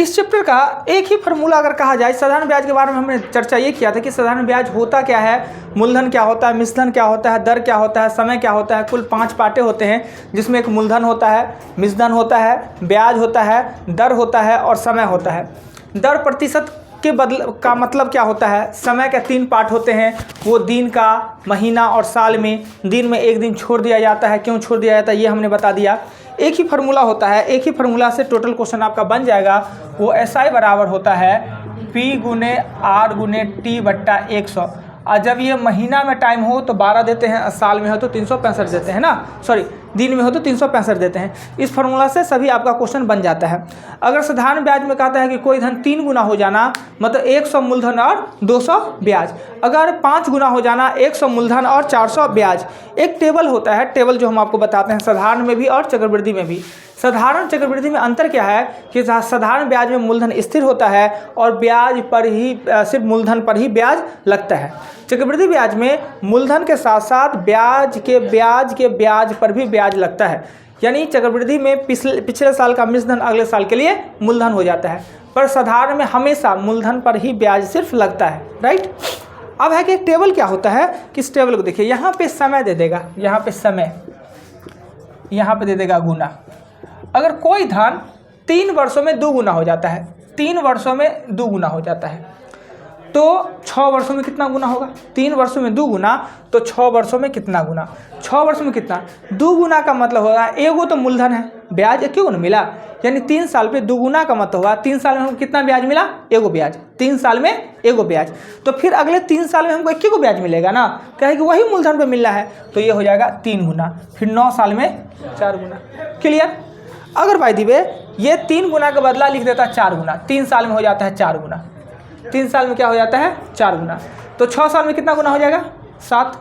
इस चैप्टर का एक ही फार्मूला अगर कहा जाए, साधारण ब्याज के बारे में हमने चर्चा ये किया था कि साधारण ब्याज होता क्या है, मूलधन क्या होता है, मिश्रधन क्या होता है, दर क्या होता है, समय क्या होता है। कुल 5 पार्टें होते हैं जिसमें एक मूलधन होता है, मिश्रधन होता है, ब्याज होता है, दर होता है और समय होता है। दर प्रतिशत के बदल का मतलब क्या होता है, समय के 3 पार्ट होते हैं, वो दिन का, महीना और साल में। दिन में एक दिन छोड़ दिया जाता है, क्यों छोड़ दिया जाता है ये हमने बता दिया। एक ही फार्मूला होता है, एक ही फार्मूला से टोटल क्वेश्चन आपका बन जाएगा। वो SI बराबर होता है P गुने R गुने T बट्टा 100। और जब ये महीना में टाइम हो तो 12 देते हैं, साल में हो तो 365 देते हैं ना, सॉरी दिन में हो तो 365 देते हैं। इस फार्मूला से सभी आपका क्वेश्चन बन जाता है। अगर साधारण ब्याज में कहता है कि कोई धन 3 गुना हो जाना, मतलब 100 मूलधन और 200 ब्याज। अगर 5 गुना हो जाना, 100 मूलधन और 400 ब्याज। एक टेबल होता है, टेबल जो हम आपको बताते हैं साधारण में भी और चक्रवृद्धि में भी। साधारण चक्रवृद्धि में अंतर क्या है कि साधारण ब्याज में मूलधन स्थिर होता है और ब्याज पर ही, सिर्फ मूलधन पर ही ब्याज लगता है। चक्रवृद्धि ब्याज में मूलधन के साथ साथ ब्याज के ब्याज पर भी ब्याज लगता है। यानी चक्रवृद्धि में पिछले साल का मिश्रधन अगले साल के लिए मूलधन हो जाता है, पर साधारण में हमेशा मूलधन पर ही ब्याज सिर्फ लगता है, राइट। अब है कि एक टेबल क्या होता है कि इस टेबल को देखिए, यहाँ पे समय दे देगा, यहाँ पे समय, यहाँ पे दे देगा गुना। अगर कोई धन 3 वर्षों में 2 गुना हो जाता है, 3 वर्षों में 2 गुना हो जाता है, तो 6 वर्षों में कितना गुना होगा? 3 वर्षों में 2 गुना, तो 6 वर्षों में कितना गुना? 6 वर्षों में कितना? 2 गुना का मतलब होगा, एगो तो मूलधन है, ब्याज क्यों नहीं मिला, यानी 3 साल पे 2 गुना का मतलब होगा 3 साल में हमको कितना ब्याज मिला? एगो ब्याज। 3 साल में एगो ब्याज, तो फिर अगले 3 साल में हमको 1 ब्याज मिलेगा ना, कहे कि वही मूलधन पे मिल रहा है, तो ये हो जाएगा 3 गुना। फिर 9 साल में 4 गुना। क्लियर? अगर बाय द वे ये 3 गुना का बदला लिख देता है 4 गुना, 3 साल में हो जाता है 4 गुना। 3 साल में क्या हो जाता है? 4 गुना। तो 6 साल में कितना गुना हो जाएगा? 7।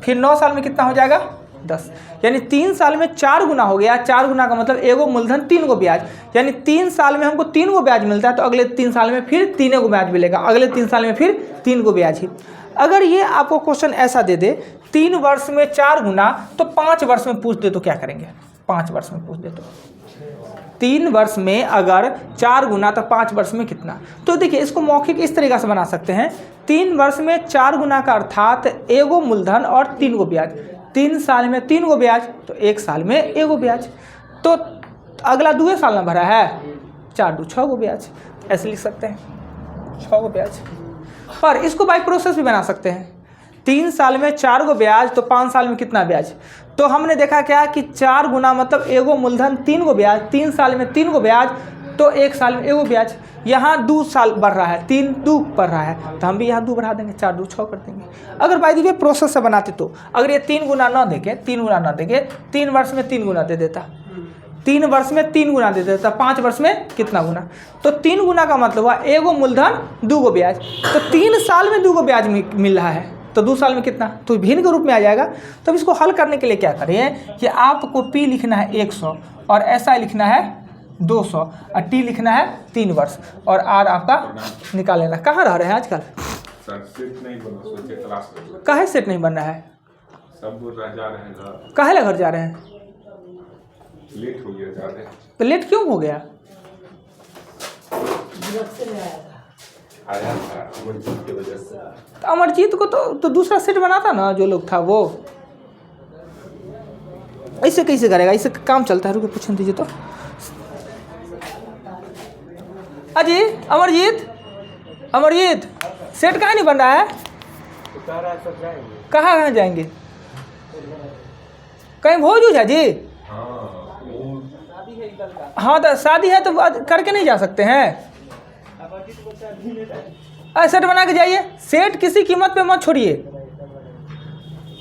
फिर 9 साल में कितना हो जाएगा? 10। यानी 3 साल में 4 गुना हो गया। 4 गुना का मतलब एगो मूलधन 3 गो ब्याज, यानी 3 साल में हमको 3 गो ब्याज मिलता है, तो अगले 3 साल में फिर 3 गो ब्याज मिलेगा, अगले 3 साल में फिर 3 गो ब्याज ही। अगर ये आपको क्वेश्चन ऐसा दे दे 3 वर्ष में 4 गुना, तो 5 वर्ष में पूछ दे तो क्या करेंगे? 5 वर्ष में पूछ दे तो 3 वर्ष में अगर 4 गुना तो 5 वर्ष में कितना? तो देखिए इसको मौखिक इस तरीके से बना सकते हैं, 3 वर्ष में 4 गुना का अर्थात एगो मूलधन और 3 गो ब्याज। 3 साल में 3 गो ब्याज, तो 1 साल में एगो ब्याज, तो अगला 2 साल में भरा है, 4 2 6 गो ब्याज, ऐसे लिख सकते हैं 6 गो ब्याज। पर इसको बाई प्रोसेस भी बना सकते हैं, 3 साल में 4 गो ब्याज, तो 5 साल में कितना ब्याज? तो हमने देखा क्या कि 4 गुना मतलब एगो मूलधन 3 गो ब्याज, 3 साल में 3 गो ब्याज, तो 1 साल में एगो ब्याज। यहाँ 2 साल बढ़ रहा है, 3 2 बढ़ रहा है, तो हम भी यहाँ 2 बढ़ा देंगे, 4 2 6 कर देंगे। अगर बाय द वे प्रोसेस से बनाते तो अगर ये 3 गुना ना देके, 3 गुना ना देके 3 वर्ष में 3 गुना दे देता, 3 वर्ष में 3 गुना दे देता, 5 वर्ष में कितना गुना? तो 3 गुना का मतलब हुआ एगो मूलधन 2 गो ब्याज, तो 3 साल में 2 गो ब्याज मिल रहा है, तो 2 साल में कितना? तो भिन्न के रूप में आ जाएगा। तो इसको हल करने के लिए क्या करें कि आपको P लिखना है 100 और SI लिखना है 200 और T लिखना है 3 वर्ष और R आपका निकाल लेना। कहाँ रह रहे हैं आजकल? काहे सेट नहीं बन रहा है? सब जा रहे हैं, काहे ला घर जा रहे हैं? लेट हो गया, जा रहे हैं। तो लेट क्यों हो गया? आया था अमरजीत की वजह से। तो अमरजीत को तो दूसरा सेट बनाता ना, जो लोग था वो। ऐसे कैसे करेगा? इससे काम चलता है, रुको पूछने दीजिए तो। अजी अमरजीत, अमरजीत सेट कहाँ नहीं बन रहा है? कहाँ जाएंगे? कहीं भोज उज है जी? हाँ तो शादी है तो करके नहीं जा सकते हैं? सेट बना के जाइए। सेट किसी कीमत पे मत छोड़िए।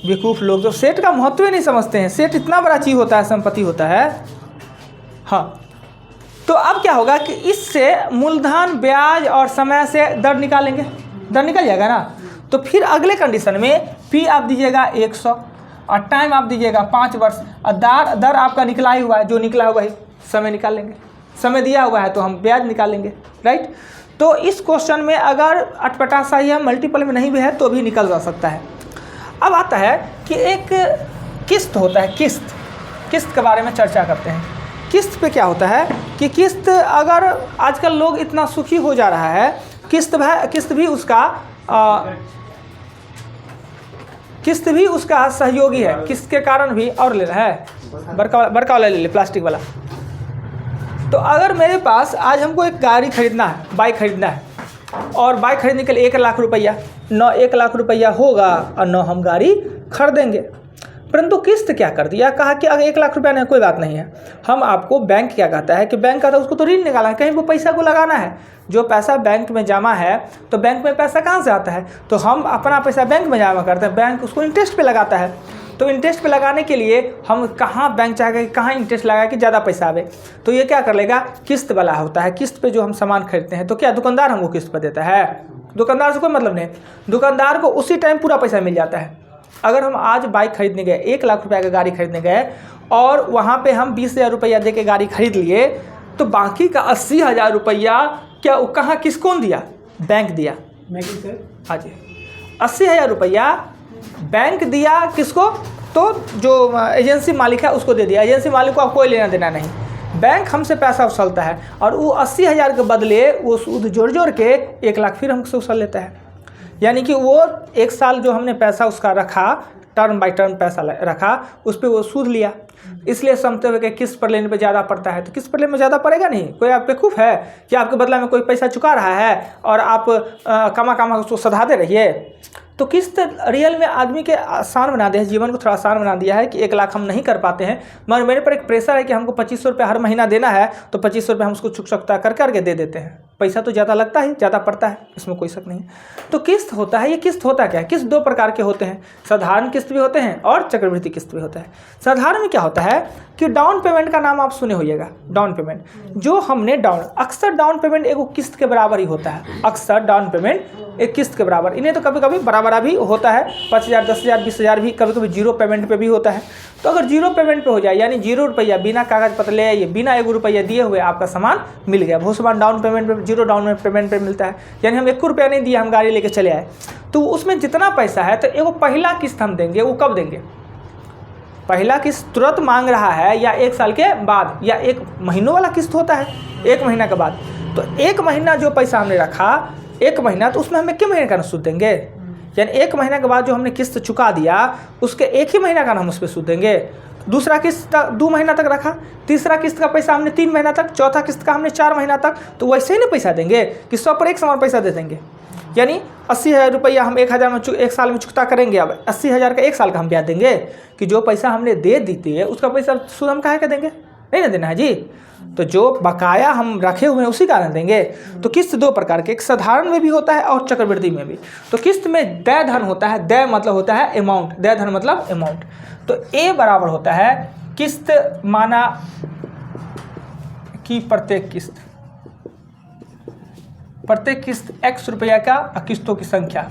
बेवकूफ लोग तो सेट का महत्व ही नहीं समझते हैं। सेट इतना बड़ा चीज होता है, संपत्ति होता है। हाँ, तो अब क्या होगा कि इससे मूलधन, ब्याज और समय से दर निकालेंगे, दर निकल जाएगा ना। तो फिर अगले कंडीशन में P आप दीजिएगा 100 और टाइम आप दीजिएगा 5 वर्ष और दर आपका निकला ही हुआ है, जो निकला हुआ है समय निकाल लेंगे। समय दिया हुआ है तो हम ब्याज निकालेंगे, राइट। तो इस क्वेश्चन में अगर अटपटा सा ही है, मल्टीपल में नहीं भी है तो भी निकल जा सकता है। अब आता है कि एक किस्त होता है, किस्त के बारे में चर्चा करते हैं। किस्त पे क्या होता है कि किस्त अगर आजकल लोग इतना सुखी हो जा रहा है, किस्त भी उसका सहयोगी है। किस्त के कारण भी और ले रहा है, बड़का वाला ले ले, प्लास्टिक वाला। तो अगर मेरे पास आज हमको एक गाड़ी खरीदना है, बाइक खरीदना है, और बाइक खरीदने के लिए 1 लाख रुपया, न 1 लाख रुपया होगा और न हम गाड़ी खरीदेंगे। परंतु किस्त क्या कर दिया, कहा कि अगर 1 लाख रुपया नहीं, कोई बात नहीं है, हम आपको, बैंक क्या कहता है कि बैंक कहता है उसको तो ऋण निकालना है, कहीं वो पैसा को लगाना है। जो पैसा बैंक में जमा है, तो बैंक में पैसा कहाँ से आता है, तो हम अपना पैसा बैंक में जमा करते हैं, बैंक उसको इंटरेस्ट पे लगाता है। तो इंटरेस्ट पे लगाने के लिए हम कहाँ बैंक चाहेगा कि कहाँ इंटरेस्ट लगा कि ज़्यादा पैसा आवे, तो ये क्या कर लेगा, किस्त वाला होता है। किस्त पे जो हम सामान खरीदते हैं, तो क्या दुकानदार हमको किस्त पर देता है, दुकानदार से कोई मतलब नहीं, दुकानदार को उसी टाइम पूरा पैसा मिल जाता है। अगर हम आज बाइक खरीदने गए, 1 लाख रुपया का गाड़ी खरीदने गए और वहाँ पे हम 20,000 रुपया दे के गाड़ी खरीद लिए, तो बाकी का 80,000 रुपया क्या कहाँ किस कौन दिया, बैंक दिया। हाँ जी, 80,000 रुपया बैंक दिया किसको, तो जो एजेंसी मालिक है उसको दे दिया। एजेंसी मालिक को कोई लेना देना नहीं, बैंक हमसे पैसा उछलता है और वो 80,000 के बदले वो सूद जोड़ के 1 लाख फिर हमसे उछल लेता है। यानी कि वो 1 साल जो हमने पैसा उसका रखा, टर्म बाय टर्म पैसा रखा, उस पर वो सूद लिया। इसलिए समझते हुए कि किस्त पर लेने पे ज़्यादा पड़ता है, तो किस्त पर लेने में ज़्यादा पड़ेगा नहीं। कोई आप बेवकूफ़ है कि आपके बदला में कोई पैसा चुका रहा है और आप कमा उसको सधाते रहिए। तो किस्त रियल में आदमी के आसान बना दिया है, जीवन को थोड़ा आसान बना दिया है कि 1 लाख हम नहीं कर पाते हैं, मगर मेरे पर एक प्रेशर है कि हमको 2500 रुपये हर महीना देना है, तो 2500 रुपये हम उसको चुकता करके दे देते हैं। पैसा तो ज़्यादा लगता है, ज़्यादा पड़ता है, इसमें कोई शक नहीं। तो किस्त होता है, ये किस्त होता क्या है, किस्त 2 प्रकार के होते हैं, साधारण किस्त भी होते हैं और चक्रवृद्धि किस्त भी होता है। साधारण में क्या होता है कि डाउन पेमेंट का नाम आप सुने होइएगा, डाउन पेमेंट जो हमने अक्सर डाउन पेमेंट एक किस्त के बराबर ही होता है, अक्सर डाउन पेमेंट एक किस्त के बराबर, इन्हें तो कभी कभी बराबर भी होता है, 5,000, 10,000, 20,000 भी कभी कभी जीरो पेमेंट पे भी होता है। तो अगर जीरो पेमेंट पे हो जाए, यानी 0 रुपया बिना कागज पत्र ले आइए, बिना 1 रुपया दिए हुए आपका सामान मिल गया। बहुत सामान डाउन पेमेंट पे, जीरो डाउन पेमेंट पे मिलता है, यानी हम 1 रुपया नहीं दिया, हम गाड़ी लेके चले आए, तो उसमें जितना पैसा है, तो एगो पहला किस्त हम देंगे, वो कब देंगे, पहला किस्त तुरंत मांग रहा है या 1 साल के बाद, या 1 महीनों वाला किस्त होता है 1 महीना के बाद। तो 1 महीना जो पैसा हमने रखा, 1 महीना, तो उसमें हम 1 महीने का सूद देंगे, यानी 1 महीना के बाद जो हमने किस्त चुका दिया उसके 1 ही महीना का हम उस पर सूद देंगे। दूसरा किस्त 2 महीना तक रखा, तीसरा किस्त का पैसा हमने 3 महीना तक, चौथा किस्त का हमने 4 महीना तक, तो वैसे ही नहीं पैसा देंगे कि 100 पर एक समान पैसा दे देंगे। यानी 80,000 रुपया हम 1,000 में 1 साल में चुकता करेंगे, अब 80,000 का 1 साल का हम ब्याज देंगे कि जो पैसा हमने दे दी है उसका पैसा सूद हम काहे का देंगे, नहीं ना देना है जी। तो जो बकाया हम रखे हुए हैं उसी का देंगे। तो किस्त 2 प्रकार के, एक साधारण में भी होता है और चक्रवृद्धि में भी। तो किस्त में देय धन होता है, देय मतलब होता है अमाउंट, देय धन मतलब अमाउंट। तो ए बराबर होता है किस्त माना कि प्रत्येक किस्त x रुपया का किस्तों की संख्या,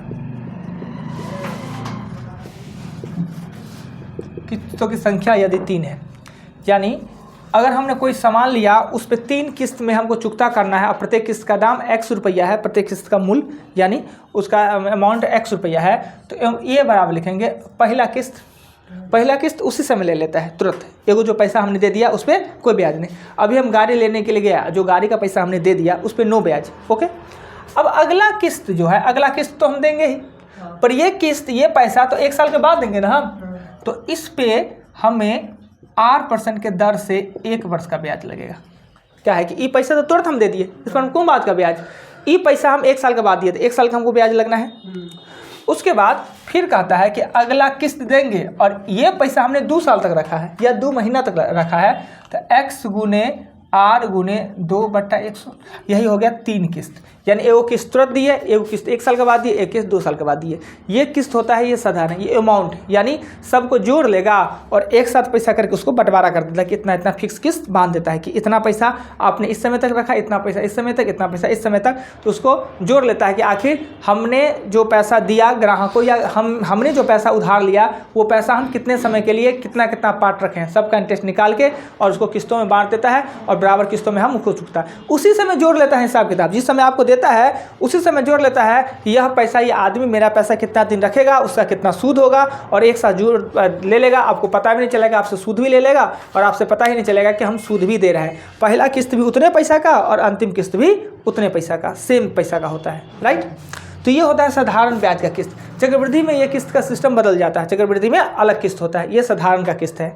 किस्तों की संख्या यदि 3 है, यानी अगर हमने कोई सामान लिया उस पर 3 किस्त में हमको चुकता करना है और प्रत्येक किस्त का दाम x रुपया है, प्रत्येक किस्त का मूल्य यानी उसका अमाउंट x रुपया है, तो ये बराबर लिखेंगे पहला किस्त उसी समय ले लेता है तुरंत, एगो जो पैसा हमने दे दिया उस पर कोई ब्याज नहीं। अभी हम गाड़ी लेने के लिए गया, जो गाड़ी का पैसा हमने दे दिया उस पर नो ब्याज, ओके। अब अगला किस्त जो है, अगला किस्त तो हम देंगे ही, पर ये किस्त, ये पैसा तो 1 साल के बाद देंगे ना हम, तो इस पे हमें 8% के दर से 1 वर्ष का ब्याज लगेगा। क्या है कि ये पैसा तो तुरंत हम दे दिए, इस पर हम कौन बात का ब्याज, ये पैसा हम 1 साल के बाद दिए थे, 1 साल का हमको ब्याज लगना है। उसके बाद फिर कहता है कि अगला किस्त देंगे और ये पैसा हमने 2 साल तक रखा है या 2 महीना तक रखा है, तो x गुने r गुने 2/100, यही हो गया 3 किस्त। यानी एगो किस्त तुरंत दिए, एगो किस्त 1 साल के बाद दिए, एक किस्त 2 साल के बाद दिए। ये किस्त होता है, ये साधारण, ये अमाउंट, यानी सबको जोड़ लेगा और एक साथ पैसा करके उसको बंटवारा कर देता है कि इतना इतना फिक्स किस्त बांध देता है कि इतना पैसा आपने इस समय तक रखा, इतना पैसा इस समय तक, इतना पैसा इस समय तक, तो उसको जोड़ लेता है कि आखिर हमने जो पैसा दिया ग्राहक को या हमने जो पैसा उधार लिया वो पैसा हम कितने समय के लिए कितना कितना पार्ट रखें, सबका इंटरेस्ट निकाल के और उसको किस्तों में बांट देता है और बराबर किस्तों में हम उसको चुकता है। उसी समय जोड़ लेता है हिसाब किताब, जिस समय आपको देता है उसी समय जोड़ लेता है कि यह पैसा, ये आदमी मेरा पैसा कितना दिन रखेगा, उसका कितना सूद होगा, और एक साथ जोड़ ले लेगा। आपको पता भी नहीं चलेगा, आपसे सूद भी ले लेगा और आपसे पता ही नहीं चलेगा कि हम सूद भी दे रहे हैं। पहला किस्त भी उतने पैसा का और अंतिम किस्त भी उतने पैसा का, सेम पैसा का होता है, राइट। तो ये होता है साधारण ब्याज का किस्त। चक्रवृद्धि में ये किस्त का सिस्टम बदल जाता है, चक्रवृद्धि में अलग किस्त होता है, ये साधारण का किस्त है,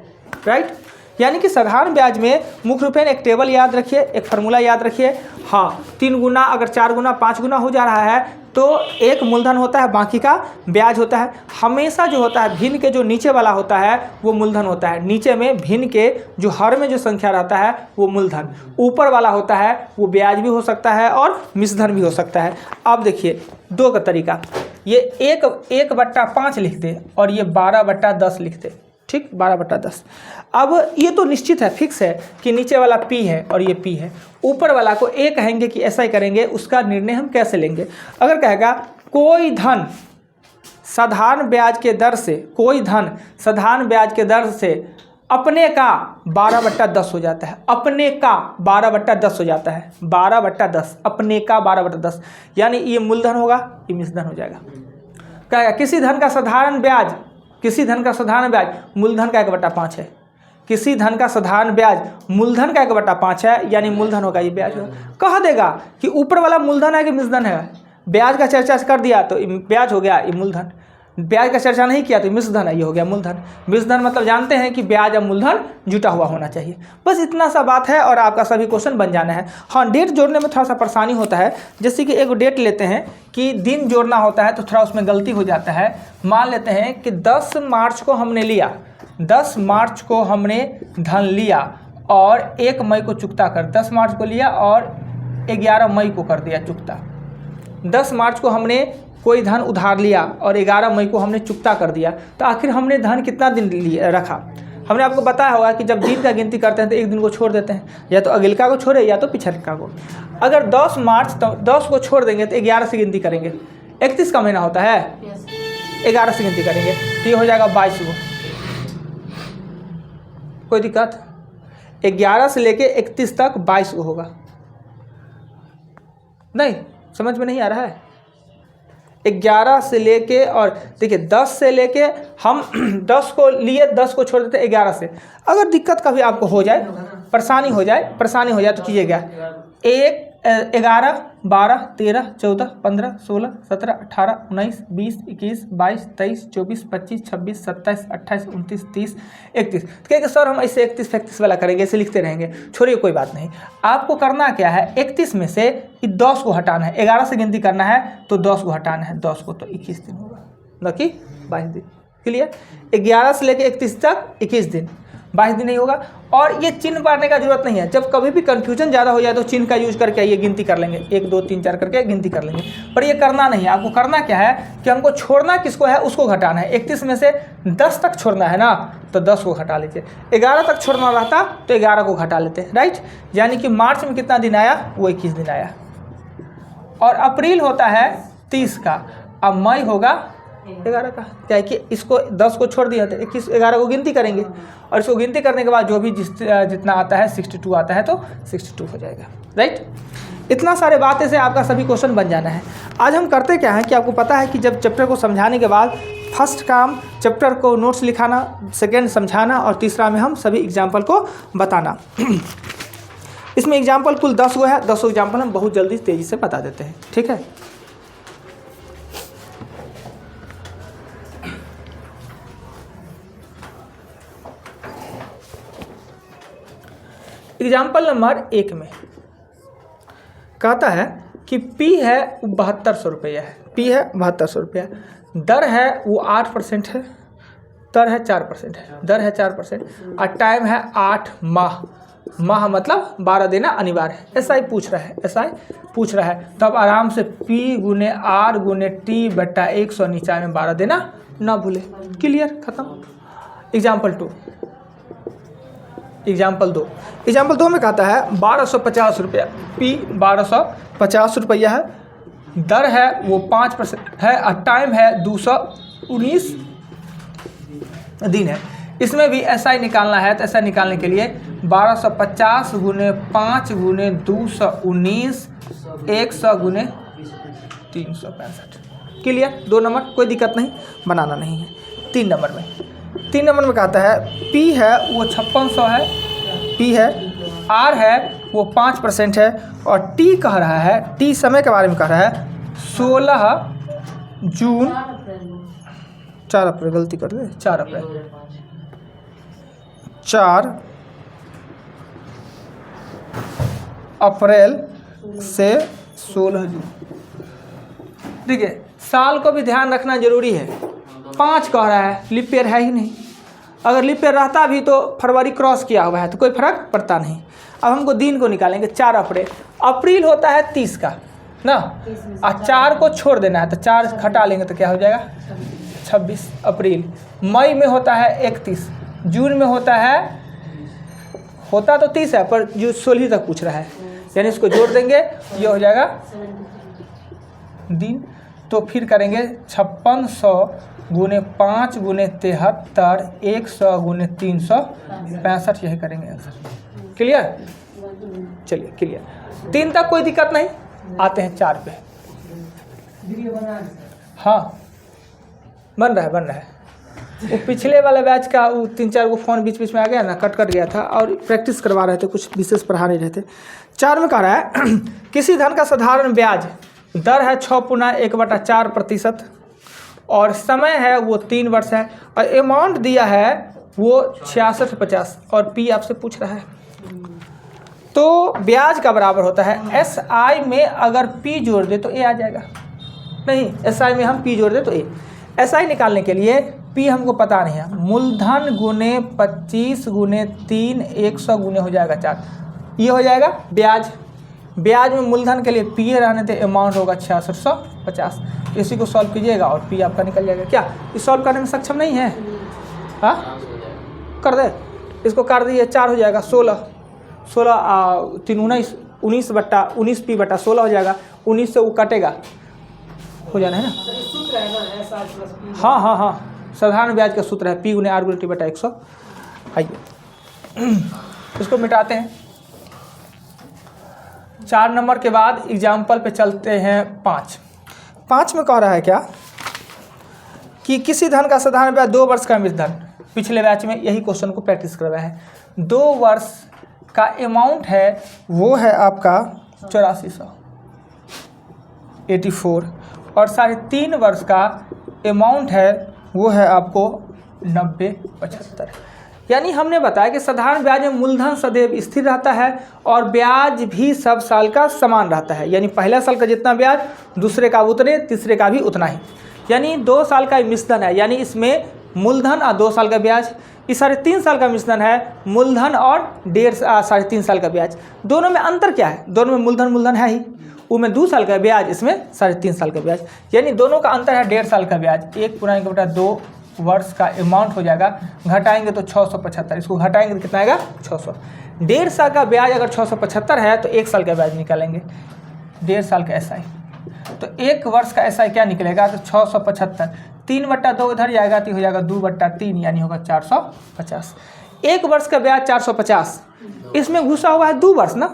राइट। यानी कि साधारण ब्याज में मुख्य रूप से एक टेबल याद रखिए, एक फार्मूला याद रखिए। हाँ, 3 गुना, अगर 4 गुना 5 गुना हो जा रहा है तो एक मूलधन होता है, बाकी का ब्याज होता है। हमेशा जो होता है भिन्न के जो नीचे वाला होता है वो मूलधन होता है, नीचे में भिन्न के जो हर में जो संख्या रहता है वो मूलधन, ऊपर वाला होता है वो ब्याज भी हो सकता है और मिश्रधन भी हो सकता है। अब देखिए 2 का तरीका, ये 1/5 लिखते और ये 12/10 लिखते, ठीक, 12/10। अब ये तो निश्चित है, फिक्स है कि नीचे वाला P है और ये P है, ऊपर वाला को A कहेंगे कि ऐसा ही करेंगे, उसका निर्णय हम कैसे लेंगे। अगर कहेगा कोई धन साधारण ब्याज के दर से, कोई धन साधारण ब्याज के दर से अपने का 12/10 हो जाता है, अपने का 12/10 हो जाता है, 12/10, अपने का 12/10, यानी ये मूलधन होगा, ये मिश्रधन हो जाएगा। कहेगा किसी धन का साधारण ब्याज, किसी धन का साधारण ब्याज मूलधन का 1/5 है, किसी धन का साधारण ब्याज मूलधन का 1/5 है, यानी मूलधन होगा, ये ब्याज होगा। कह देगा कि ऊपर वाला मूलधन है कि मिश्रधन है, ब्याज का चर्चा कर दिया तो ब्याज हो गया, ये मूलधन। ब्याज का चर्चा नहीं किया तो मिश्रधन है, ये हो गया मूलधन। मिश्रधन मतलब जानते हैं कि ब्याज और मूलधन जुटा हुआ होना चाहिए। बस इतना सा बात है और आपका सभी क्वेश्चन बन जाना है। हाँ, डेट जोड़ने में थोड़ा सा परेशानी होता है, जैसे कि एक डेट लेते हैं कि दिन जोड़ना होता है तो थोड़ा उसमें गलती हो जाता है। मान लेते हैं कि 10 मार्च को हमने लिया, 10 मार्च को हमने धन लिया और 1 मई को चुकता कर, 10 मार्च को लिया और 11 मई को कर दिया चुकता। 10 मार्च को हमने कोई धन उधार लिया और 11 मई को हमने चुकता कर दिया, तो आखिर हमने धन कितना दिन रखा। हमने आपको बताया होगा कि जब दिन का गिनती करते हैं तो एक दिन को छोड़ देते हैं, या तो अगलका को छोड़े या तो पिछलका को। अगर 10 मार्च तो 10 को छोड़ देंगे तो 11 से गिनती करेंगे, 31 का महीना होता है, 11 से गिनती करेंगे तो ये हो जाएगा 22 को। कोई दिक्कत? 11 से लेके 31 तक 22 को होगा। नहीं समझ में नहीं आ रहा है? 11 से लेके, और देखिए 10 से लेके हम 10 को लिए, 10 को छोड़ देते 11 से। अगर दिक्कत कभी आपको हो जाए, परेशानी हो जाए तो कीजिएगा 1, 11, 12, 13, 14, 15, 16, 17, 18, 19, 20, 21, 22, 23, 24, 25, 26, 27, 28, 29, 30, 31। कहेंगे सर हम ऐसे 31 वाला करेंगे, ऐसे लिखते रहेंगे। छोड़िए कोई बात नहीं, आपको करना क्या है, 31 में से 10 को हटाना है। 11 से गिनती करना है तो 10 को हटाना है, 10 को तो 21 दिन होगा, बाकी 22 दिन। क्लियर? 11 से लेकर 31 तक 21 दिन, 22 दिन नहीं होगा। और ये चिन्ह पारने का जरूरत नहीं है, जब कभी भी कंफ्यूजन ज़्यादा हो जाए तो चिन्ह का यूज करके ये गिनती कर लेंगे, 1 2 3 4 करके गिनती कर लेंगे। पर ये करना नहीं है, आपको करना क्या है कि हमको छोड़ना किसको है, उसको घटाना है। 31 में से 10 तक छोड़ना है ना, तो 10 को घटा लीजिए। 11 तक छोड़ना रहता तो 11 को घटा लेते, राइट। यानी कि मार्च में कितना दिन आया, वो 21 दिन आया। और अप्रैल होता है 30 का, अब मई होगा 11 का, क्या है कि इसको 10 को छोड़ दिया था, 21 11 को गिनती करेंगे और इसको गिनती करने के बाद जो भी जितना आता है 62 आता है तो 62 हो जाएगा, राइट। इतना सारे बातें से आपका सभी क्वेश्चन बन जाना है। आज हम करते क्या है कि आपको पता है कि जब चैप्टर को समझाने के बाद फर्स्ट काम चैप्टर को नोट्स लिखाना, सेकेंड समझाना और तीसरा में हम सभी एग्जाम्पल को बताना। इसमें एग्जाम्पल कुल 10 गो है, 10 एग्जाम्पल हम बहुत जल्दी तेज़ी से बता देते हैं, ठीक है। एग्जाम्पल नंबर 1 में कहता है कि P है 7200 रुपया है, P है 7200 रुपया, दर है वो 8% है, दर है 4% है, दर है 4% और टाइम है 8 माह। माह मतलब 12 देना अनिवार्य है। ऐसा ही पूछ रहा है, ऐसा ही पूछ रहा है, तब आराम से P गुने R गुने T बटा 100 नीचा में 12 देना ना भूले। क्लियर, खत्म। एग्जाम्पल 2, एग्जाम्पल 2, एग्जाम्पल 2 में कहता है 1250 रुपया, P 1250 रुपया है, दर है वो 5% है और टाइम है 219 दिन है। इसमें भी SI निकालना है तो SI निकालने के लिए 1250 गुने 5 गुने 219 100 गुने 365। क्लियर? 2 नंबर, कोई दिक्कत नहीं, बनाना नहीं है। 3 नंबर में कहता है P है वो 5600 है, P है, R है वो 5% है, और T कह रहा है, T समय के बारे में कह रहा है 16 जून 4 अप्रैल, गलती कर दे, 4 अप्रैल, 4 अप्रैल से 16 जून। देखिए साल को भी ध्यान रखना जरूरी है। 5 कह रहा है, लीप ईयर है ही नहीं। अगर लीप ईयर रहता भी तो फरवरी क्रॉस किया हुआ है तो कोई फर्क पड़ता नहीं। अब हमको दिन को निकालेंगे, 4 अप्रैल, अप्रैल होता है 30 का ना, और 4 को छोड़ देना है तो 4 घटा लेंगे तो क्या हो जाएगा 26 अप्रैल। मई में होता है 31, जून में होता तो 30 है पर जो 16 तक पूछ रहा है, यानी इसको जोड़ देंगे, ये हो जाएगा दिन। तो फिर करेंगे 5600 गुने 5 गुने 73 100 गुने 365, यही करेंगे आंसर। क्लियर? चलिए क्लियर। 3 तक कोई दिक्कत नहीं, आते हैं 4 पे। हाँ बन रहा है। वो पिछले वाले बैच का वो 3-4 को फ़ोन बीच में आ गया ना, कट गया था, और प्रैक्टिस करवा रहे थे, कुछ विशेष पढ़ा नहीं रहे थे। 4 में कह रहा है किसी धन का साधारण ब्याज दर है 6/4%, और समय है वो 3 वर्ष है, और अमाउंट दिया है वो 6650, और P आपसे पूछ रहा है। तो ब्याज का बराबर होता है SI में अगर P जोड़ दे तो A आ जाएगा, नहीं SI में हम P जोड़ दे तो A। SI निकालने के लिए P हमको पता नहीं है, मूलधन गुने 25 गुने 3 100 गुने हो जाएगा 4, ये हो जाएगा ब्याज। ब्याज में मूलधन के लिए P रहने थे, अमाउंट होगा 6650। इसी को सॉल्व कीजिएगा और P आपका निकल जाएगा। क्या इस सॉल्व करने में सक्षम नहीं है? हाँ कर दे, इसको कर दिए, 4 हो जाएगा 16 3 19 बट्टा 19 P/16 हो जाएगा, 19 से वो कटेगा, हो जाना है ना। हाँ साधारण ब्याज का सूत्र है P गुने R गुने T/100। आइए इसको मिटाते हैं। 4 नंबर के बाद एग्जाम्पल पे चलते हैं 5 में कह रहा है क्या कि किसी धन का साधारण ब्याज 2 वर्ष का मिश्र धन। पिछले बैच में यही क्वेश्चन को प्रैक्टिस करवाया है। 2 वर्ष का अमाउंट है वो है आपका 8484, और 3.5 वर्ष का अमाउंट है वो है आपको 9075। यानी हमने बताया कि साधारण ब्याज में मूलधन सदैव स्थिर रहता है और ब्याज भी सब साल का समान रहता है, यानी पहला साल का जितना ब्याज दूसरे का उतने, तीसरे का भी उतना ही। यानी 2 साल का मिश्रण है, यानी इसमें मूलधन और 2 साल का ब्याज। इस 3.5 साल का मिश्रण है, मूलधन और 3.5 साल का ब्याज। दोनों में अंतर क्या है? दोनों में मूलधन है ही, उनमें 2 साल का ब्याज, इसमें 3.5 साल का ब्याज, यानी दोनों का अंतर है 1.5 साल का ब्याज। 1/2 वर्ष का अमाउंट हो जाएगा, घटाएंगे तो 675, इसको घटाएंगे तो कितना आएगा 600। 1.5 साल का ब्याज अगर 675 है तो 1 साल का ब्याज निकालेंगे, 1.5 साल का SI, तो 1 वर्ष का SI क्या निकलेगा तो 675, 3/2 इधर जाएगा तो हो जाएगा 2/3, यानी होगा 450। 1 वर्ष का ब्याज 450, इसमें घुसा हुआ है 2 वर्ष ना,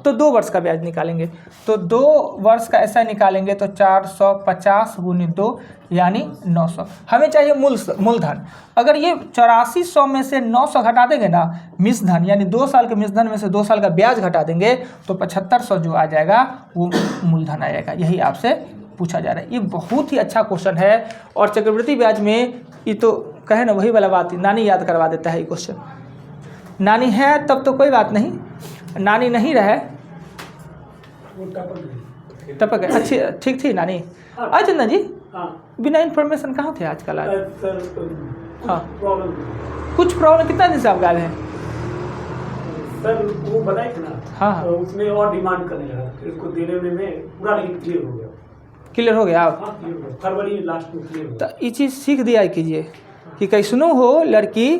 तो 2 वर्ष का ब्याज निकालेंगे, तो 2 वर्ष का SI निकालेंगे तो 450 गुने 2 यानी 900। हमें चाहिए मूलधन। अगर ये 8400 में से 900 घटा देंगे ना मिश्रधन, यानी 2 साल के मिश्रधन में से 2 साल का ब्याज घटा देंगे तो 7500 जो आ जाएगा वो मूलधन आ जाएगा। यही आपसे पूछा जा रहा है। ये बहुत ही अच्छा क्वेश्चन है, और चक्रवृद्धि ब्याज में ये तो कहे ना वही वाला बात, नानी याद करवा देता है ये क्वेश्चन। नानी है तब तो कोई बात नहीं, नानी नहीं रहे टपक गए, अच्छी ठीक थी नानी। चंदन जी बिना इन्फॉर्मेशन कहाँ थे आजकल? हाँ कुछ प्रॉब्लम, कितना दिन से आप गायब हैं? सर वो बताए थे ना, हाँ तो उसमें और डिमांड करने लगा, इसको देने में पूरा लेकिन क्लियर हो गया। क्लियर हो गया आप? हाँ क्लियर हो गया, फरवरी लास्ट में क्लियर हो गया। तो ये चीज़ सीख दिया कीजिए कि कैसनो हो लड़की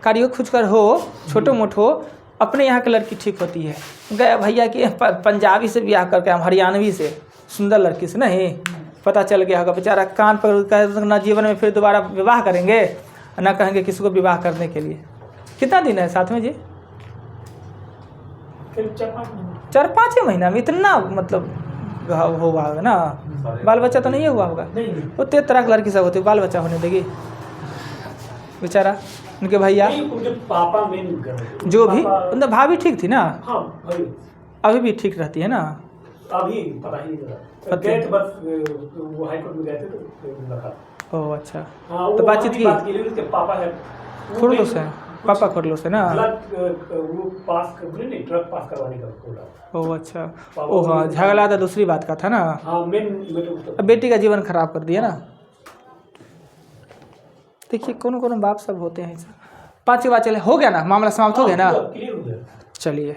कारियो खुचकर हो, छोटो मोट हो, अपने यहाँ की लड़की ठीक होती है। गए भैया कि पंजाबी से ब्याह करके हम हरियाणवी से सुंदर लड़की से नहीं, पता चल गया होगा बेचारा कान पर ना, जीवन में फिर दोबारा विवाह करेंगे, ना कहेंगे किसी को विवाह करने के लिए। कितना दिन है साथ में जी? करीब 4-5 महीने। 4-5 महीना में इतना मतलब हुआ होगा ना? बाल बच्चा तो नहीं हुआ होगा? नहीं वो 13 तरह की लड़की सब होती है, बाल बच्चा होने देगी बेचारा? उनके भैया नहीं, उनके पापा मेन कर रहे थे। जो भी पापा- मतलब भाभी ठीक थी ना? हाँ भाई, अभी भी ठीक रहती है ना? अभी पता ही नहीं चला। पता- गए थे बस, वो हाई कोर्ट में गए थे तो फिर मुलाकात। ओह अच्छा। हाँ, तो वो बातचीत वहाँ भी की? बात की, उसके पापा है वो खुरलूस मेन- है, पापा खुरलूस है ना? वो पास कर नहीं, ट्रक पास करवाने का बोला। ओह अच्छा। ओह हाँ, झगड़ा तो दूसरी बात का था ना? हाँ मेन अब बेटी का जीवन खराब कर दिया ना? देखिए कौन बाप सब होते हैं ऐसा। 5 बात चले, हो गया ना मामला, समाप्त हो गया ना? क्लियर हो गया। चलिए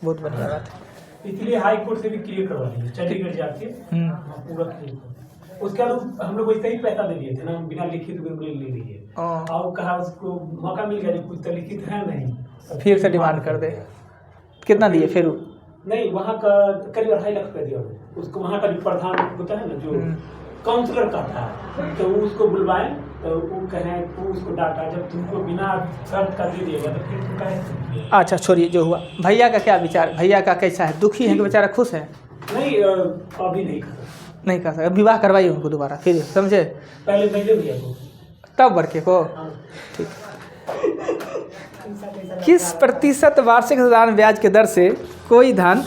बहुत बढ़िया बात है। इसलिए हाई कोर्ट से भी क्लियर करवा दिए, चंडीगढ़ जाके हाँ, पूरा क्लियर। उसके बाद हम लोग वैसे ही पैसा दे दिए थे ना, बिना लिखित में ले लिए। और कहा उसको मौका मिल गया, कुछ तो लिखित है नहीं, फिर से डिमांड कर दे। कितना दिए फिर? नहीं, वहाँ का करीब 2.5 लाख रुपया दिया उसको। वहाँ का जो प्रधान होता है ना, जो काउंसलर का था, तो उसको बुलवाए तो वो कहें, वो उसको डांटा, जब तुमको बिना शर्त का दे दिएगा तो फिर तुम कहे। अच्छा छोड़िए जो हुआ। भैया का क्या विचार? भैया का कैसा है? दुखी है कि बेचारा खुश है? नहीं, अभी नहीं कर नहीं कर सकता, विवाह करवाइए उनको दोबारा फिर, समझे? पहले भैया को, तब बड़के को। ठीक। किस प्रतिशत वार्षिक साधारण ब्याज के दर से कोई धन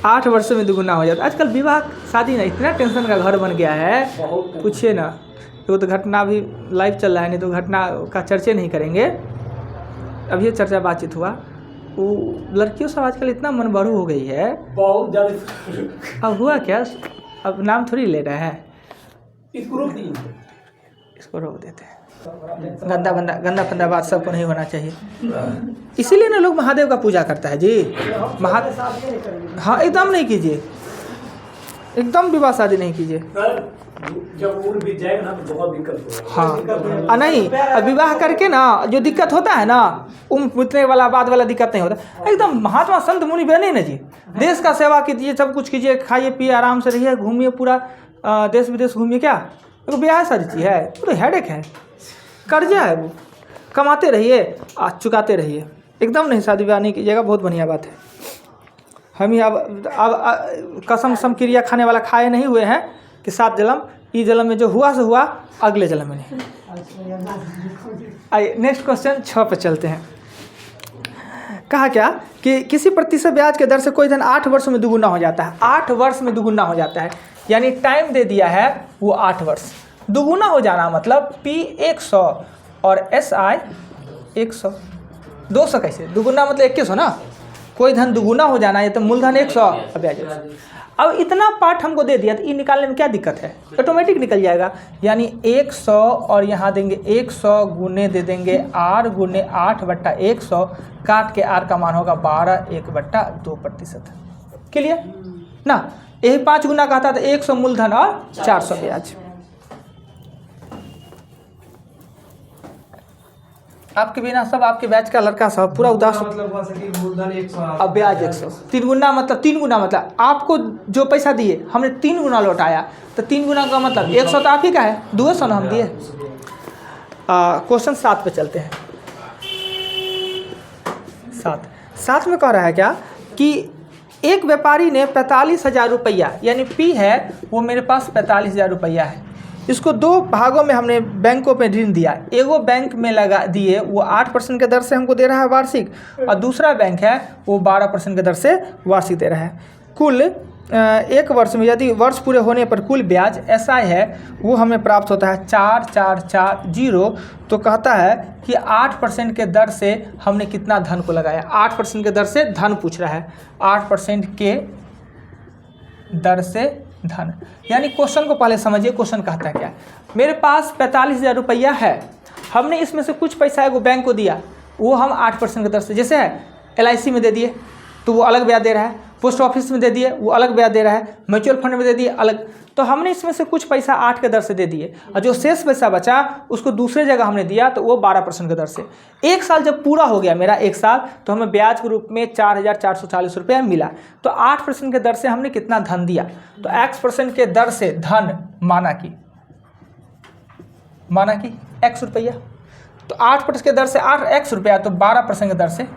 8 वर्षों में दुगुना हो जाता है? आजकल विवाह शादी ना इतना टेंशन का घर बन गया है, बहुत पूछिए ना। वो तो घटना अभी लाइव चल रहा है, नहीं तो घटना का चर्चे नहीं करेंगे। अभी ये चर्चा बातचीत हुआ, वो लड़कियों सब आजकल इतना मनबड़ू हो गई है। बहुत ज़्यादा। अब हुआ क्या, अब नाम थोड़ी ले रहे हैं, इसको रोक दिए। इसको रोक देते हैं। गंदा फंदा बात सबको नहीं होना चाहिए। इसीलिए ना लोग महादेव का पूजा करता है जी। हाँ एकदम नहीं कीजिए, एकदम विवाह शादी नहीं कीजिए। सर जब उम्र बीत जाएगा ना तो बहुत दिक्कत होगा। हाँ नहीं, अब विवाह करके ना जो दिक्कत होता है ना, उम्र बीतने वाला बाद वाला दिक्कत नहीं होता। एकदम महात्मा संत मुनि बने ना जी, देश का सेवा कीजिए, सब कुछ कीजिए, खाइए पिए आराम से रहिए, घूमिए पूरा देश विदेश घूमिए। क्या देखो ब्याह सारी चीज़ है, पूरे हेडेक है, कर्जा है, वो कमाते रहिए चुकाते रहिए। एकदम नहीं शादी ब्याह नहीं कीजिएगा, बहुत बढ़िया बात है। हम ही अब कसम सम क्रिया खाने वाला खाए नहीं हुए हैं कि 7 जन्म, इस जन्म में जो हुआ सो हुआ, अगले जन्म में नहीं। आइए नेक्स्ट क्वेश्चन 6 पे चलते हैं। कहा क्या कि किसी प्रतिशत ब्याज के दर से कोई धन 8 वर्ष में दुगुना हो जाता है। 8 वर्ष में दुगुना हो जाता है, यानी टाइम दे दिया है वो 8 वर्ष। दुगुना हो जाना मतलब P 100 और SI 100। 200 कैसे दुगुना मतलब 2100 ना। कोई धन दुगुना हो जाना है तो मूलधन 100 और ब्याज 100। अब इतना पार्ट हमको दे दिया तो ये निकालने में क्या दिक्कत है, ऑटोमेटिक निकल जाएगा। यानी 100 और यहाँ देंगे 100 गुने दे देंगे R गुने 8/100, काट के R का मान होगा 12 1/2%। क्लियर ना। यही 5 गुना कहता था 100 मूलधन और 400 ब्याज। आपके बिना सब आपके ब्याज का लड़का सब पूरा उदास मतलब हुआ सके मूलधन 100 अब ब्याज 100। 3 गुना मतलब आपको जो पैसा दिए हमने 3 गुना लौटाया, तो 3 गुना का मतलब 100 तो आप ही का है, 200 ना हम दिए। क्वेश्चन 7 पे चलते हैं। 7 में कह रहा है क्या कि एक व्यापारी ने 45,000 रुपया, यानी P है वो मेरे पास 45,000 रुपया है, इसको 2 भागों में हमने बैंकों पे ऋण दिया। एगो बैंक में लगा दिए, वो 8% के दर से हमको दे रहा है वार्षिक, और दूसरा बैंक है वो 12% के दर से वार्षिक दे रहा है। कुल 1 वर्ष में यदि वर्ष पूरे होने पर कुल ब्याज SI है वो हमें प्राप्त होता है 4440। तो कहता है कि 8% के दर से हमने कितना धन को लगाया। 8% के दर से धन पूछ रहा है, 8% के दर से धन। यानी क्वेश्चन को पहले समझिए, क्वेश्चन कहता है क्या। मेरे पास 45,000 रुपया है, हमने इसमें से कुछ पैसा है वो बैंक को दिया, वो हम 8% के दर से, जैसे है LIC में दे दिए तो वो अलग ब्याज दे रहा है, पोस्ट ऑफिस में दे दिए वो अलग ब्याज दे रहा है, म्यूचुअल फंड में दे दिए अलग। तो हमने इसमें से कुछ पैसा 8 के दर से दे दिए, और जो शेष पैसा बचा उसको दूसरे जगह हमने दिया तो वो 12% के दर से। 1 साल जब पूरा हो गया मेरा 1 साल, तो हमें ब्याज के रूप में 4,440 रुपया मिला। तो 8% के दर से हमने कितना धन दिया, तो X% के दर से धन माना कि X रुपया। तो 8% के दर से 8x रुपया, तो 12% के दर से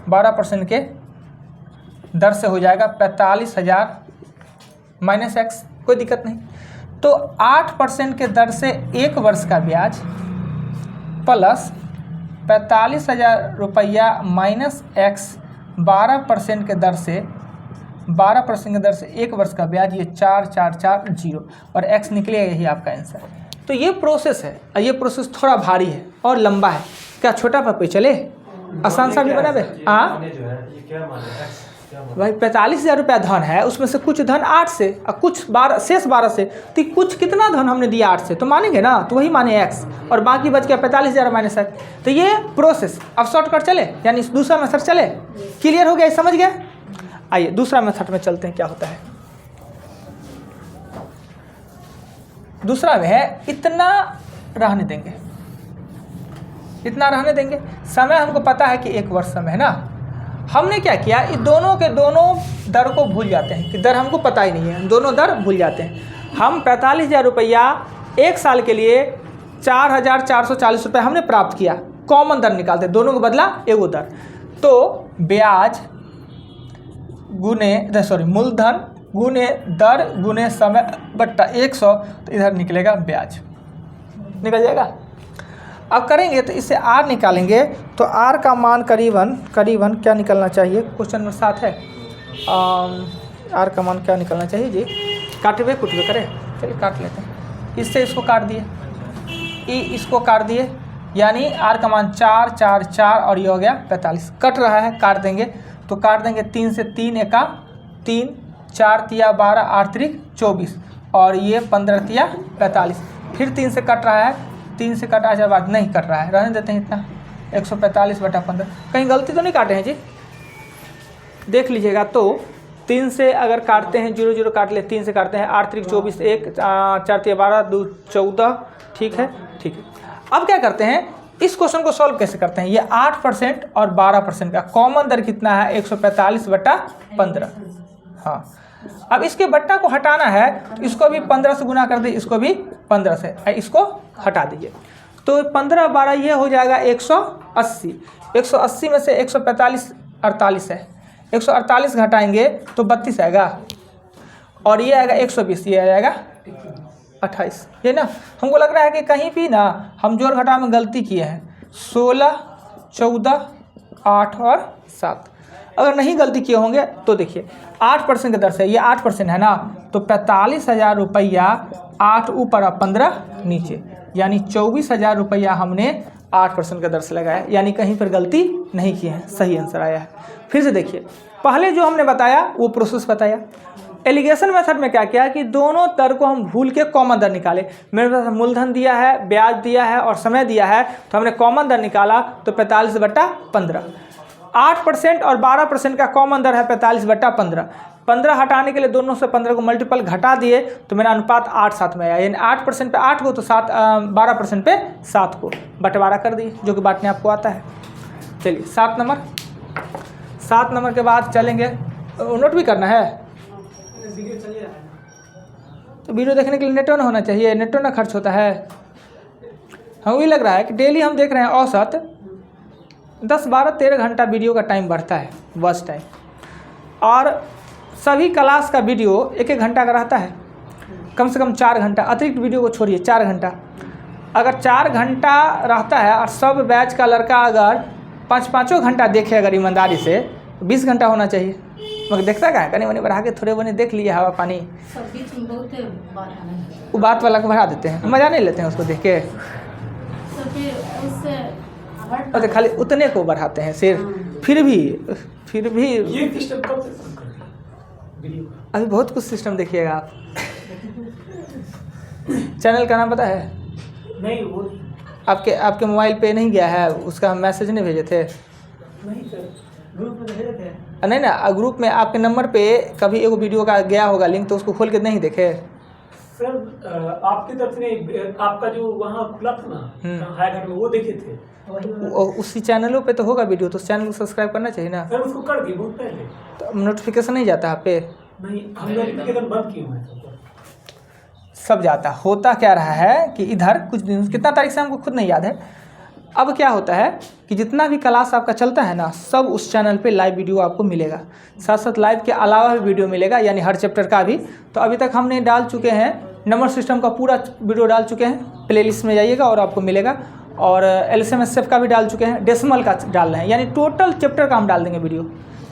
12% के दर से हो जाएगा 45,000 माइनस x, कोई दिक्कत नहीं। तो 8% के दर से 1 वर्ष का ब्याज प्लस 45,000 रुपया माइनस x 12% के दर से 1 वर्ष का ब्याज, ये 4440 और x निकलेगा, यही आपका आंसर। तो ये प्रोसेस है और ये प्रोसेस थोड़ा भारी है और लंबा है। क्या छोटा पे चले, आसान सा भी बना दे। हाँ भाई 45,000 रुपया धन है, उसमें से कुछ धन 8 से और कुछ 12 शेष 12 से, तो कुछ कितना धन हमने दिया 8 से, तो मानेंगे ना, तो वही माने x और बाकी बच गया 45,000 माइनस x। तो ये प्रोसेस अब शॉर्टकट चले, यानी दूसरा मेथड चले। क्लियर हो गया, समझ गया? आइए दूसरा मेथड में चलते हैं, क्या होता है। दूसरा में है इतना रहने देंगे, इतना रहने देंगे। समय हमको पता है कि 1 वर्ष समय है ना। हमने क्या किया, इस दोनों के दोनों दर को भूल जाते हैं कि दर हमको पता ही नहीं है, दोनों दर भूल जाते हैं। हम 45,000 रुपया 1 साल के लिए 4,440 रुपये हमने प्राप्त किया, कॉमन दर निकालते, दोनों को बदला एगो दर। तो ब्याज गुने मूलधन गुने दर गुने समय बट्टा 100, तो इधर निकलेगा ब्याज, निकल जाएगा। अब करेंगे तो इससे r निकालेंगे, तो r का मान करीबन क्या निकलना चाहिए, क्वेश्चन नंबर 7 है। r का मान क्या निकलना चाहिए जी, काटवे कुटवे करें, चलिए काट लेते हैं। इससे इसको काट दिए, इसको काट दिए, यानी r का मान 4 4 4 और ये हो गया 45। कट रहा है, काट देंगे, तो काट देंगे 3 से 3 एका 3, 4 तिया 12, 8 त्रिक 24 और ये 15 तिया 45। फिर 3 से कट रहा है, 3 से कटा जाए बाद नहीं कट रहा है, रहने देते हैं इतना 145/15। कहीं गलती तो नहीं काटे हैं जी, देख लीजिएगा। तो 3 से अगर काटते हैं 0 0 काट ले, 3 से काटते हैं 8 त्रिक 24, 1 4 तिया 12, 2 14, ठीक है ठीक है। अब क्या करते हैं, इस क्वेश्चन को सॉल्व कैसे करते हैं। ये 8% और 12% का कॉमन दर कितना है, 145/15। हाँ, अब इसके बट्टा को हटाना है, तो इसको भी 15 से गुना कर दे, इसको भी 15 से, इसको हटा दीजिए। तो 15 12 ये हो जाएगा 180। 180 में से 145 48 है, 148 घटाएंगे तो 32 आएगा और ये आएगा 120, ये आ जाएगा 28। ये ना, हमको लग रहा है कि कहीं भी ना हम जोड़ घटाव में गलती किए हैं। 16 14 8 और 7 अगर नहीं गलती किए होंगे तो देखिए 8% के दर से, ये 8% है ना, तो 45,000 रुपया 8 ऊपर और 15 नीचे, यानी 24,000 रुपया हमने 8% के दर से लगाया, यानी कहीं पर गलती नहीं की है, सही आंसर आया है। फिर से देखिए, पहले जो हमने बताया वो प्रोसेस बताया। एलिगेशन मेथड में क्या किया कि दोनों दर को हम भूल के कॉमन दर निकाले। मेरे पास मूलधन दिया है, ब्याज दिया है और समय दिया है, तो हमने कॉमन दर निकाला, तो 45/15। 8% और 12% का कॉमन दर है 45/15। 15 हटाने के लिए दोनों से 15 को मल्टीपल घटा दिए, तो मेरा अनुपात 8-7 में आया, यानी 8% पे 8 को, तो 12% पे 7 को बंटवारा कर दिए, जो कि बांटने आपको आता है। चलिए 7 नंबर के बाद चलेंगे, नोट भी करना है, तो वीडियो देखने के लिए नेटवर्क होना चाहिए, नेटवर्क ना खर्च होता है। हमें भी लग रहा है कि डेली हम देख रहे हैं औसत 10 12 13 घंटा वीडियो का टाइम बढ़ता है, वॉच टाइम, और सभी क्लास का वीडियो 1-1 घंटा का रहता है, कम से कम 4 घंटा, अतिरिक्त वीडियो को छोड़िए 4 घंटा। अगर 4 घंटा रहता है और सब बैच का लड़का अगर 5-5 घंटा देखे अगर ईमानदारी से, तो 20 घंटा होना चाहिए। मगर देखता क्या है, कहीं मनी बढ़ा के थोड़े बने देख लिए हवा पानी, वो बात वाला को बढ़ा देते हैं, मज़ा नहीं लेते हैं उसको देख के, तो खाली उतने को बढ़ाते हैं सिर्फ। फिर भी ये सिस्टम कब से शुरू कर दिया? अभी बहुत कुछ सिस्टम देखिएगा आप। चैनल का नाम पता है? नहीं, वो आपके मोबाइल पे नहीं गया है, उसका हम मैसेज नहीं भेजे थे? नहीं सर, ग्रुप में भेजे थे। नहीं ना, ग्रुप में आपके नंबर पे कभी एगो वीडियो का गया होगा लिंक, तो उसको खोल के नहीं देखे? सर आपकी तरफ से नहीं, आपका जो वहाँ खुला था ना हाईघाट में, वो देखे थे। उसी चैनलों पे तो होगा वीडियो, तो उस चैनल को सब्सक्राइब करना चाहिए ना। सर उसको कर दिए बहुत पहले, तो नोटिफिकेशन नहीं जाता आप पे? नहीं, हम नोटिफिकेशन बंद किए हुए हैं। सब जाता। होता क्या रहा है कि इधर कुछ दिन, कितना तारीख से हमको खुद नहीं याद है, अब क्या होता है कि जितना भी क्लास आपका चलता है ना, सब उस चैनल पे लाइव वीडियो आपको मिलेगा, साथ साथ लाइव के अलावा भी वीडियो मिलेगा, यानी हर चैप्टर का भी। तो अभी तक हमने डाल चुके हैं नंबर सिस्टम का पूरा वीडियो डाल चुके हैं, प्लेलिस्ट में जाइएगा और आपको मिलेगा। और LCMSF का भी डाल चुके हैं, डेसिमल का डाल रहे हैं, यानी टोटल चैप्टर का हम डाल देंगे वीडियो,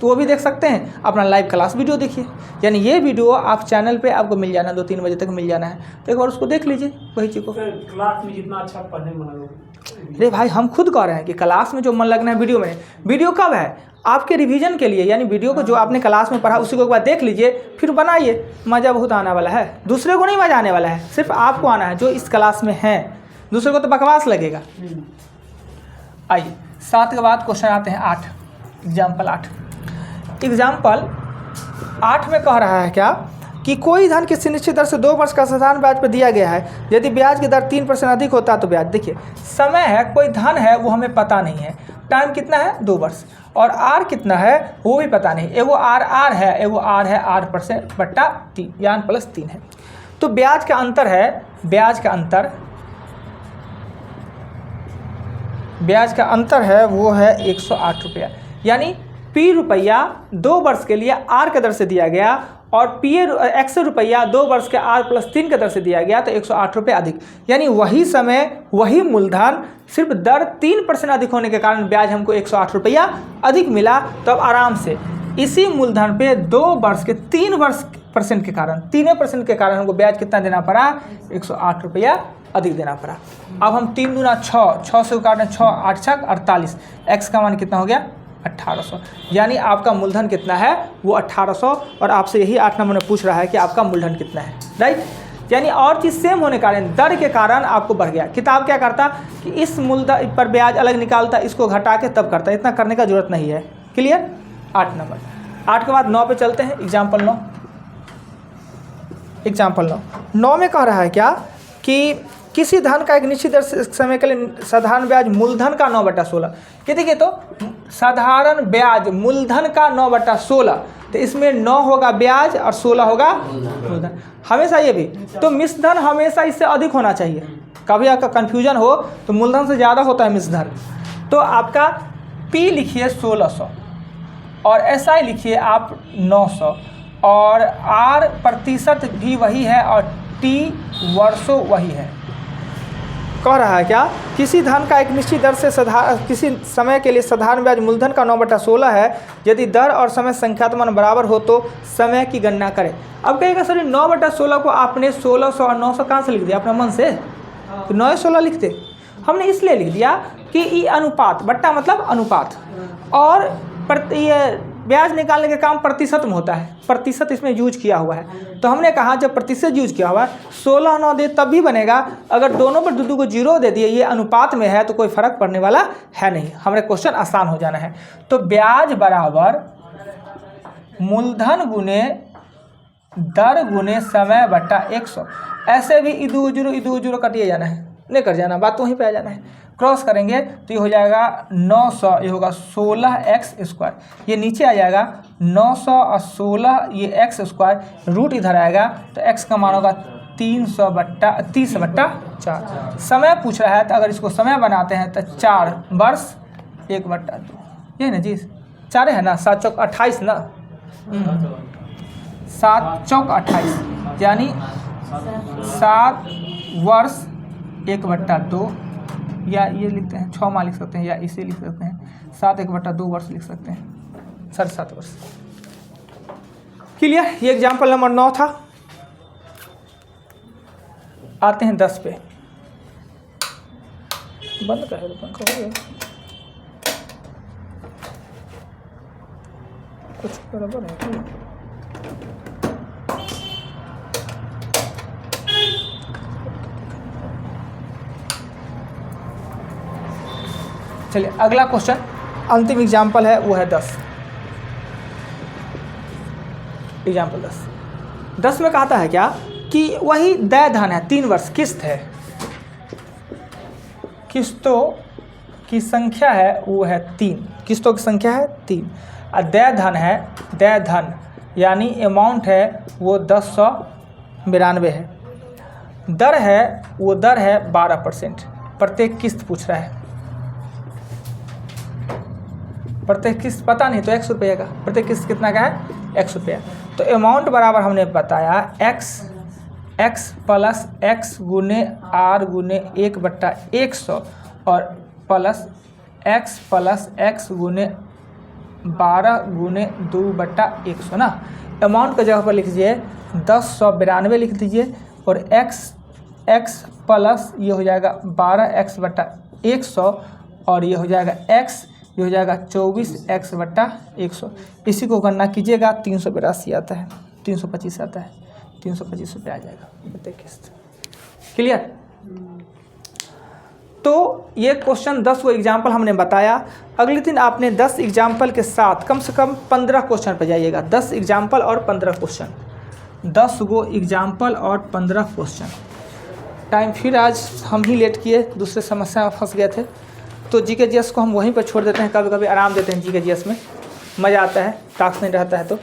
तो वो भी देख सकते हैं। अपना लाइव क्लास वीडियो देखिए, यानी ये वीडियो आप चैनल पे आपको मिल जाना, 2-3 बजे तक मिल जाना है, तो एक बार उसको देख लीजिए वही चीज़ को। क्लास में जितना अच्छा पढ़ने मन लगे। अरे भाई हम खुद कह रहे हैं कि क्लास में जो मन लगना है वीडियो में, वीडियो कब है आपके रिवीजन के लिए, यानी वीडियो को जो आपने क्लास में पढ़ा उसी को एक बार देख लीजिए, फिर बनाइए, मज़ा बहुत आने वाला है। दूसरे को नहीं मज़ा आने वाला है, सिर्फ आपको आना है जो इस क्लास में है, दूसरे को तो बकवास लगेगा। आइए 7 के बाद क्वेश्चन आते हैं 8, एग्जाम्पल 8। एग्जाम्पल 8 में कह रहा है क्या कि कोई धन किसी निश्चित दर से 2 वर्ष का साधारण ब्याज पर दिया गया है, यदि ब्याज की दर 3% अधिक होता है तो ब्याज। देखिए समय है, कोई धन है वो हमें पता नहीं है, टाइम कितना है 2 वर्ष, और आर कितना है वो भी पता नहीं, एगो आर है, एगो आर है R% बट्टा 3 यानी +3 है। तो ब्याज का अंतर है, ब्याज का अंतर है वो है 108 रुपया, यानी P रुपया 2 वर्ष के लिए R के दर से दिया गया और X रुपया 2 वर्ष के R+3 के दर से दिया गया, तो 108 रुपये अधिक, यानी वही समय वही मूलधन, सिर्फ दर 3% अधिक होने के कारण ब्याज हमको 108 रुपया अधिक मिला। तो अब आराम से इसी मूलधन पे 2 वर्ष के 3% के कारण 3% के कारण हमको ब्याज कितना देना पड़ा, 108 रुपया अधिक देना पड़ा। अब हम 3 दूना 6, 6 से काटना 6 8 छक 48, x का मान कितना हो गया 1800, यानी आपका मूलधन कितना है वो 1800, और आपसे यही 8 नंबर में पूछ रहा है कि आपका मूलधन कितना है, राइट। यानी और चीज़ सेम होने के कारण दर के कारण आपको बढ़ गया। किताब क्या करता कि इस मूलधन पर ब्याज अलग निकालता, इसको घटा के तब करता, इतना करने का जरूरत नहीं है। क्लियर। 8 नंबर। 8 के बाद 9 पे चलते हैं, एग्जाम्पल 9। एग्जाम्पल 9 में कह रहा है क्या कि किसी धन का एक निश्चित समय के लिए साधारण ब्याज मूलधन का 9/16। ये देखिए तो साधारण ब्याज मूलधन का 9/16, तो इसमें 9 होगा ब्याज और 16 होगा मूलधन, हमेशा ये भी। तो मिश्रधन हमेशा इससे अधिक होना चाहिए, कभी आपका कन्फ्यूजन हो तो मूलधन से ज़्यादा होता है मिश्रधन। तो आपका P लिखिए 1600 और SI लिखिए आप 900, और R प्रतिशत भी वही है और T वर्षों वही है। कह रहा है क्या किसी धन का एक निश्चित दर से किसी समय के लिए साधारण ब्याज मूलधन का 9/16 है, यदि दर और समय संख्यात्मक बराबर हो तो समय की गणना करें। अब कहेगा सर 9/16 को आपने 1600 और 900 कहाँ से लिख दिया अपने मन से, तो 9/16 लिखते। हमने इसलिए लिख दिया कि ये अनुपात, बट्टा मतलब अनुपात, और ये ब्याज निकालने का काम प्रतिशत में होता है, प्रतिशत इसमें यूज किया हुआ है। तो हमने कहा जब प्रतिशत यूज किया हुआ है 16 9 दे तब भी बनेगा, अगर दोनों पर 2 को 0 दे दिए, ये अनुपात में है तो कोई फर्क पड़ने वाला है नहीं, हमारे क्वेश्चन आसान हो जाना है। तो ब्याज बराबर मूलधन गुने दर गुने समय बट्टा 100, ऐसे भी इधर 0 कटिए जाना है, नहीं कर जाना, बात वहीं पे आ जाना है। क्रॉस करेंगे तो ये हो जाएगा 900, ये होगा 16x², ये नीचे आ जाएगा 900 और 16 ये x², रूट इधर आएगा तो x का मान होगा 30/4। समय पूछ रहा है तो अगर इसको समय बनाते हैं तो 4 वर्ष 1/2, ये ना जी 4 है ना, 7 चौक 28 ना, 7 चौक 28, यानी 7 वर्ष 1/2, या ये लिखते हैं 6 माह लिख सकते हैं, या इसे लिख सकते हैं 7 1/2 वर्ष लिख सकते हैं, 7.5 वर्ष। क्लियर। ये एग्जाम्पल नंबर 9 था। आते हैं 10 पे। बंद कर पंखा हो गया, कुछ बराबर है। चलिए अगला क्वेश्चन, अंतिम एग्जाम्पल है वो है 10। एग्जाम्पल 10 में कहता है क्या कि वही देय धन है, 3 वर्ष किस्त है, किस्तों की संख्या है वो है 3, किस्तों की संख्या है 3, और देय धन है, देय धन यानी अमाउंट है वो 1092 है, दर है वो दर है 12%, प्रत्येक किस्त पूछ रहा है। प्रत्येक किस्त पता नहीं तो 100 रुपये का, प्रत्येक किस्त कितना का है 100 रुपया। तो अमाउंट बराबर हमने बताया x प्लस x गुने r गुने 1/100 और प्लस x गुने 12 गुने 2/100 ना। अमाउंट का जगह पर लिख दीजिए 1092 लिख दीजिए और x प्लस ये हो जाएगा 12x/100 और ये हो जाएगा x, ये हो जाएगा 24x/100। इसी को गणना कीजिएगा 382 आता है, 325 आता है, 325 रुपये आ जाएगा प्रत्येक किस्त। क्लियर? तो ये क्वेश्चन 10 को एग्जाम्पल हमने बताया। अगले दिन आपने 10 एग्जाम्पल के साथ कम से कम 15 क्वेश्चन पर जाइएगा। 10 एग्जाम्पल और 15 क्वेश्चन, 10 गो एग्जाम्पल और 15 क्वेश्चन। टाइम फिर आज हम ही लेट किए, दूसरे समस्या में फंस गए थे, तो जीके जीएस को हम वहीं पर छोड़ देते हैं। कभी कभी आराम देते हैं जीके जीएस में, मज़ा आता है, टास्क नहीं रहता है तो।